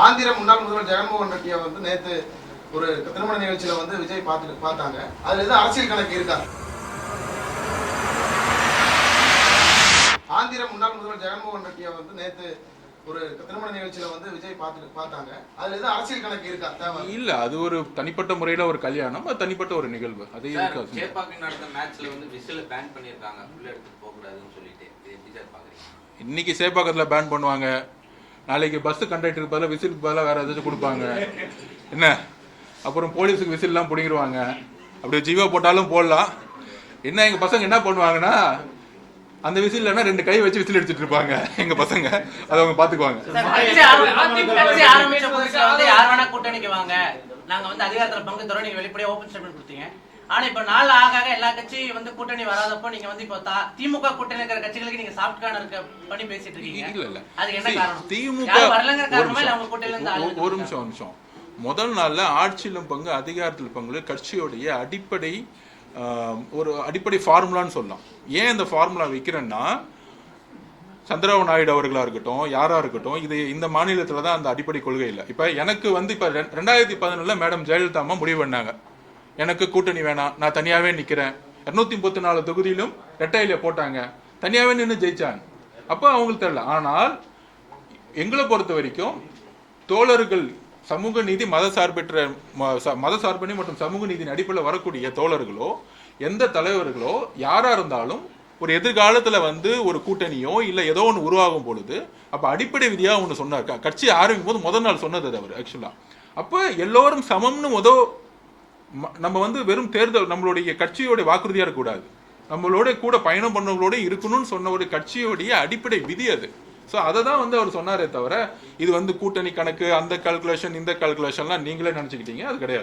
ஆந்திர முன்னாள் முதல்வர் ஜெகன்மோகன் ரெட்டியை வந்து நேற்று ஒரு திருமண நிகழ்ச்சியில வந்து விஜய் பார்த்தாங்க. அதுல எதுவும் அரசியல் கணக்கு இருக்கா? ஆந்திர முன்னாள் முதல்வர் ஜெகன்மோகன் ரெட்டியை வந்து நேற்று ஒரு திருமண நிகழ்ச்சியில வந்து விஜய் பார்த்தாங்க. அதுல எதுவும் அரசியல் கணக்கு இருக்கா? தேவை இல்ல, அது ஒரு தனிப்பட்ட முறையில ஒரு கல்யாணம், அது தனிப்பட்ட ஒரு நிகழ்வு. அதே சேப்பாக்கு நடந்த மேட்ச்ல வந்து விசில பேன் பண்ணிருக்காங்க, உள்ள எடுத்து போக கூடாதுன்னு சொல்லிட்டு. இது எப்படி சார் பாக்குறீங்க? இன்னைக்கு சேப்பாக்கத்துல பேன் பண்ணுவாங்க, நாளைக்கு பஸ் கண்டக்டருக்கு பதிலாக விசிலுக்கு பதிலாக வேற ஏதாச்சும் கொடுப்பாங்க என்ன, அப்புறம் போலீஸுக்கு விசில்லாம் பிடிங்கிடுவாங்க. அப்படி ஜீவா போட்டாலும் போடலாம். என்ன எங்க பசங்க என்ன பண்ணுவாங்கன்னா, அந்த விசில் இல்லைன்னா 2 கை வச்சு விசில் எடுத்துட்டு இருப்பாங்க எங்க பசங்க. அதை அவங்க பாத்துக்குவாங்க. யார் வேணா கூட்டணிக்கு வாங்க, நாங்க வந்து அதிகாரத்துல பங்கு தரோம், நீங்க வெளிப்படையா ஓபன் ஸ்டேட்மெண்ட் கொடுத்தீங்க. ஆனா இப்ப நாள் ஆக எல்லா கட்சியும் வந்து கூட்டணி வராதப்போ நீங்க வந்து இப்போ திமுக கூட்டணி இருக்கிற கட்சிகளுக்கு நீங்க சாஃப்ட் கார்னர் பண்ணி பேசிட்டு இருக்கீங்க. இல்ல அதுக்கு என்ன காரணம்? திமுக வரலங்கிற காரணமா இல்ல அவங்க கூட்டணில இருந்து ஒரு நிமிஷம் முதல் நாள்ல ஆட்சியிலும் பங்கு அதிகாரத்திலும் பங்கு கட்சியோடைய அடிப்படை ஒரு அடிப்படை ஃபார்முலான்னு சொல்லலாம். ஏன் இந்த ஃபார்முலா வைக்கிறேன்னா, சந்திரபாபு நாயுடு அவர்களா இருக்கட்டும், யாரா இருக்கட்டும், இது இந்த மாநிலத்துல தான் அந்த அடிப்படை கொள்கை இல்லை. இப்ப எனக்கு வந்து இப்ப 2011 மேடம் ஜெயலலிதா அம்மா முடிவு பண்ணாங்க, எனக்கு கூட்டணி வேணாம், நான் தனியாவே நிக்கிறேன். 234 தொகுதியிலும் ரெட்டையில போட்டாங்க, தனியாவே நின்று ஜெயிச்சாங்க. அப்ப அவங்களுக்கு தெரியல. ஆனால் எங்களை பொறுத்த வரைக்கும் தோழர்கள் சமூக நீதி மத சார்பணி மற்றும் சமூக நீதியின் அடிப்படையில் வரக்கூடிய தோழர்களோ எந்த தலைவர்களோ யாரா இருந்தாலும் ஒரு எதிர்காலத்துல வந்து ஒரு கூட்டணியோ இல்ல ஏதோ ஒன்று உருவாகும் பொழுது அப்ப அடிப்படை விதியா ஒன்று சொன்னார். கட்சி ஆரம்பிக்கும் போது முதல் நாள் சொன்னது அவர் ஆக்சுவலா. அப்ப எல்லோரும் சமம்னு நம்ம வந்து வெறும் தேர்தல் நம்மளுடைய கட்சியோட வாக்குறுதியா இருக்கக்கூடாது, நம்மளோட கூட பயணம் பண்ணவங்களோட இருக்கணும்னு சொன்ன ஒரு கட்சியோடைய அடிப்படை விதி அது. ஸோ அதை தான் வந்து அவர் சொன்னாரே தவிர இது வந்து கூட்டணி கணக்கு அந்த கால்குலேஷன் இந்த கால்குலேஷன்லாம் நீங்களே நினச்சிக்கிட்டீங்க, அது கிடையாது.